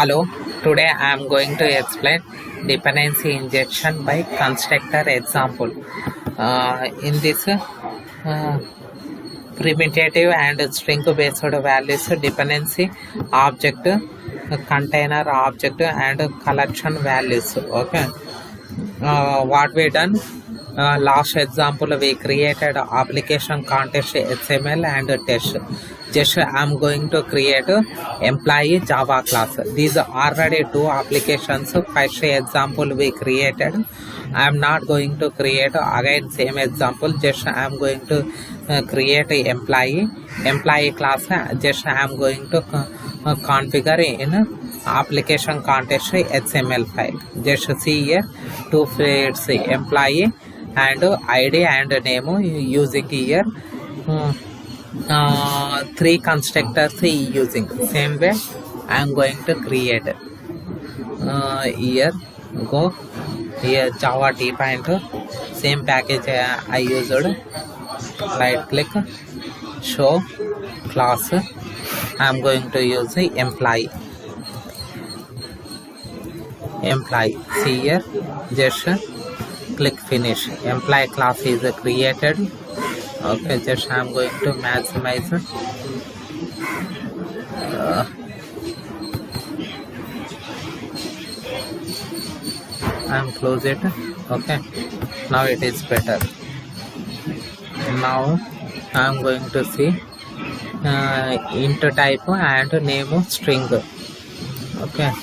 Hello, today I am going to explain dependency injection by constructor example. In this primitive and string based values dependency object, container object and collection values. Okay, what we done? Last example we created application context XML and test. Just I'm going to create employee Java class. These are already two applications. First example we created. I'm not going to create again same example. Just I'm going to create a employee class. Just I'm going to configure in application context XML file. Just see here two fields, employee and ID and name using here. Three constructors using same way I am going to create here go here Java defined same package I used. Right click show class. I am going to use the employee. See here just click finish. Employee class is created. Okay, just I'm going to maximize. I'm close it. Okay, now it is better. Now I'm going to see int type and name string. Okay.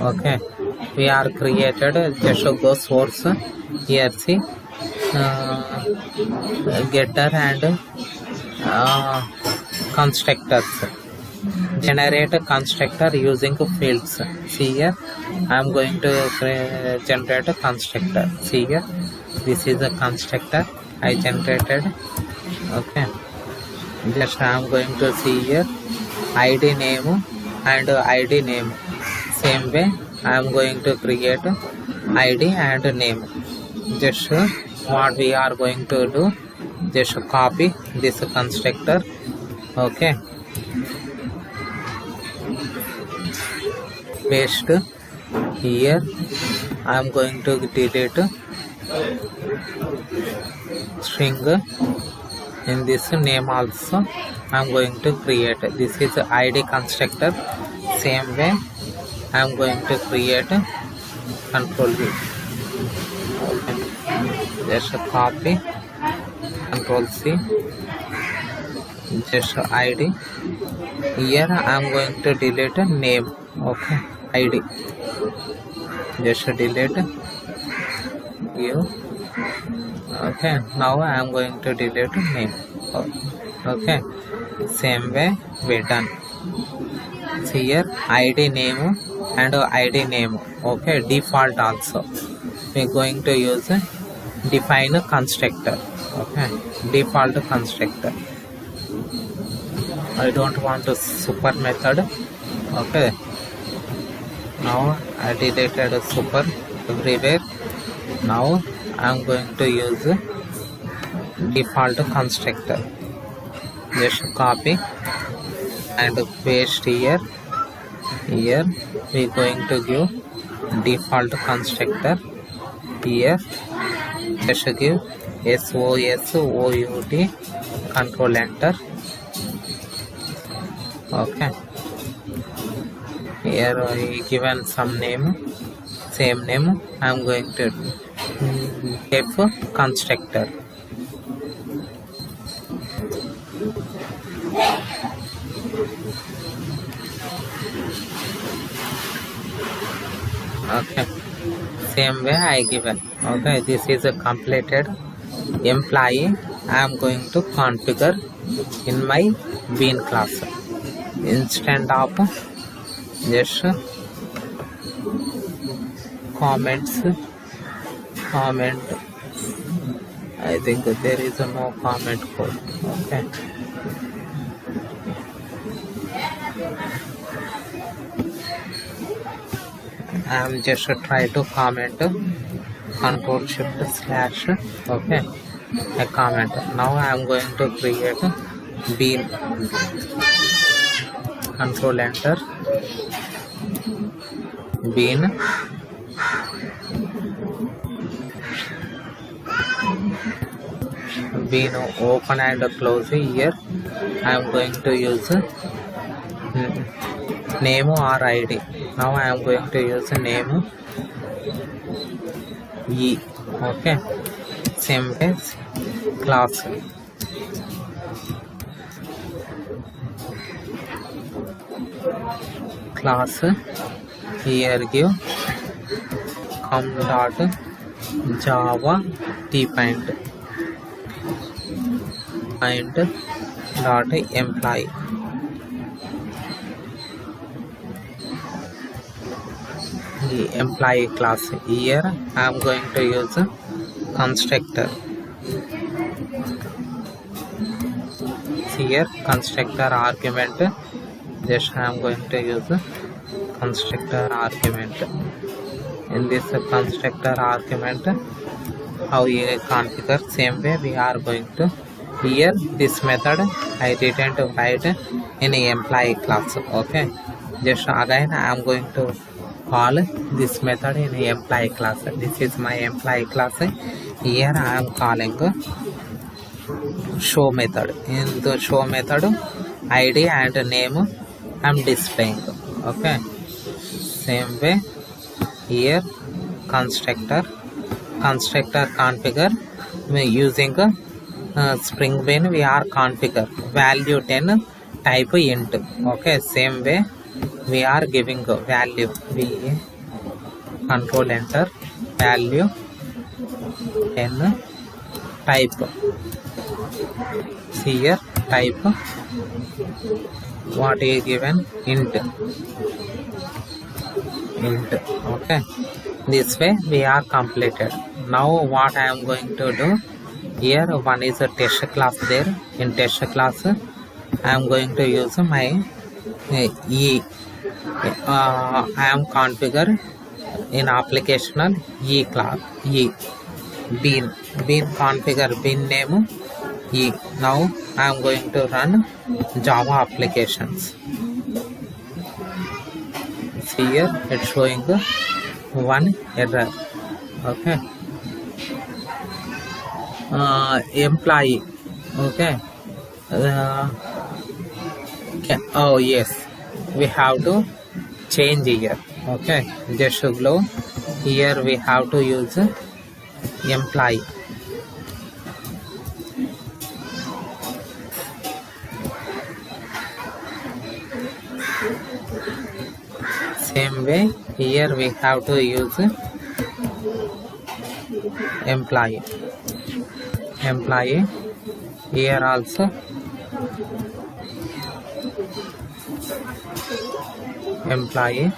Okay, we are created. Just go source here. See getter and constructors. Generate a constructor using fields. See here I am going to generate a constructor. See here this is a constructor I generated. Okay, just I am going to see here ID name and ID name. Same way I am going to create ID and name. Just what we are going to do, just copy this constructor. Okay, paste here. I am going to delete string in this name also. I am going to create this is ID constructor. Same way I am going to create control V. Okay. Just copy, control C, just ID. Here I am going to delete name. Okay, ID. Just delete you. Okay, now I am going to delete name. Okay, same way we done. See here ID name and ID name. Okay, default also we are going to use define a constructor. Okay, default constructor. I don't want a super method. Okay, now I deleted a super everywhere. Now I am going to use default constructor. Just copy and paste here. Here we are going to give default constructor. Here just give SOSOUT, control enter. Okay, here I given some name, same name I am going to def constructor. Okay, same way I given. Okay, this is a completed employee. I am going to configure in my bean class. Instead of just comments comment I think there is a no comment code. Okay. I am just try to comment control shift slash. Okay. A comment. Now I am going to create bean. Control enter. Bean. Bean open and close. Here I am going to use name or ID. Now I am going to use name E. Okay. Same as class. Class here give com dot java t point dot employee. The employee class. Here I am going to use constructor. Here constructor argument. Just I am going to use constructor argument. In this constructor argument, how you configure, same way we are going to. Here this method I didn't write in employee class. Okay, just again I am going to call this method in employee class. This is my employee class. Here I am calling show method. In the show method, ID and name I am displaying. Okay, same way here constructor configure using Spring Bean. We are configure value 10 type int. Okay, same way we are giving value. We control enter value 10 type. See here type what is given int. Okay, this way we are completed. Now what I am going to do, here one is a test class there. In test class I am going to use my E. I am configure in applicational E class. E bean configure bean name E. Now I am going to run Java applications. See here it's showing one error. Okay, employee. Okay, oh yes, we have to change here. Okay, just below here we have to use employee. Same way here we have to use employee. Here also employee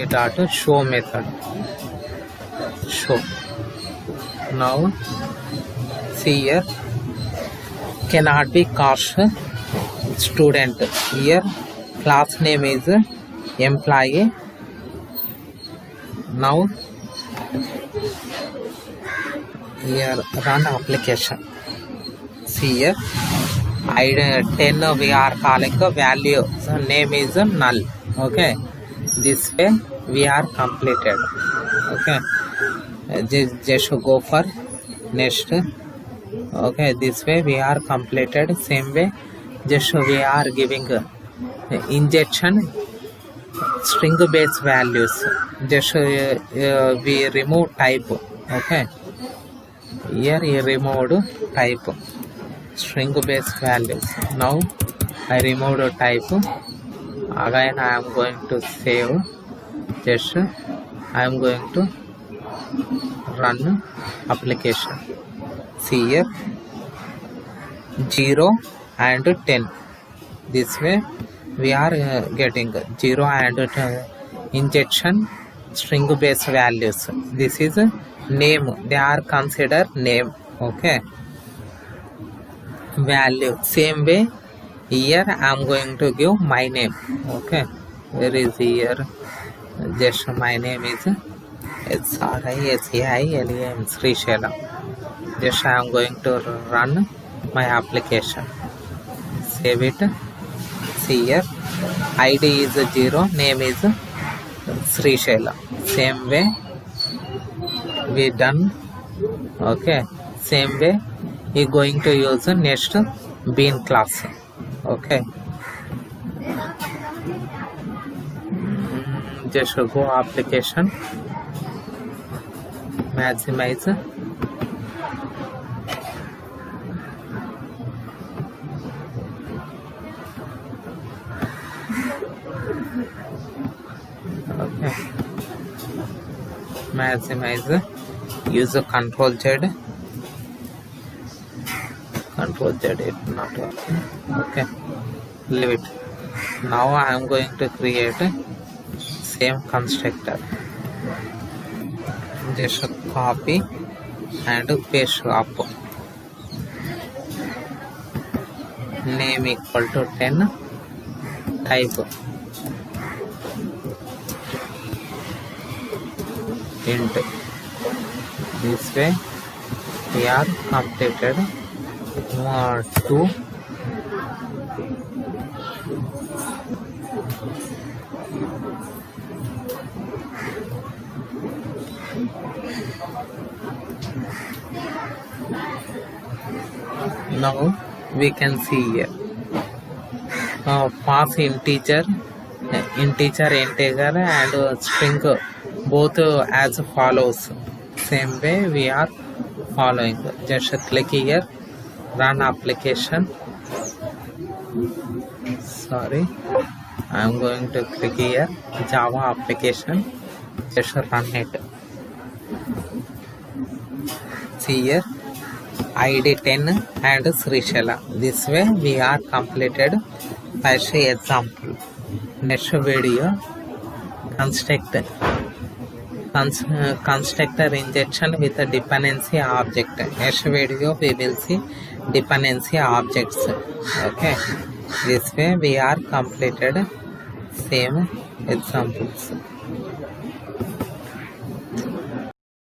dot show method. Show. Now see here cannot be cost student. Here class name is employee. Now here run application. See here ID 10 we are calling the value, so name is null. Okay, this way we are completed. Okay, just go for next. Okay, this way we are completed. Same way just we are giving injection string based values. Just we remove type. Okay, here we removed type string based values. Now I removed type. Again I am going to save. Just I am going to run application. See here 0 and 10. This way we are getting 0 and injection string based values. This is name, they are considered name. Okay, value same way here I am going to give my name. Okay, where is here? Just my name is SRISAILEM Srisailam. Just I am going to run my application. Save it. See here ID is 0, name is Srisailam. Same way we done. Okay, same way we going to use next bean class. Okay, just go application, maximize. Okay, maximize. Use a Control Z. Control Z is not working. Okay, leave it. Now I am going to create same constructor. Just copy and paste up. Name equal to 10. Type int. This way we are completed 2. Now we can see here pass integer, integer and string both as follows. Same way we are following. Just click here, run application. Sorry, I am going to click here Java application. Just run it. See here ID 10 and Srisailam. This way we are completed first example. Next video constructor injection with a dependency object. Next video we will see dependency objects. Okay, this way we are completed same examples.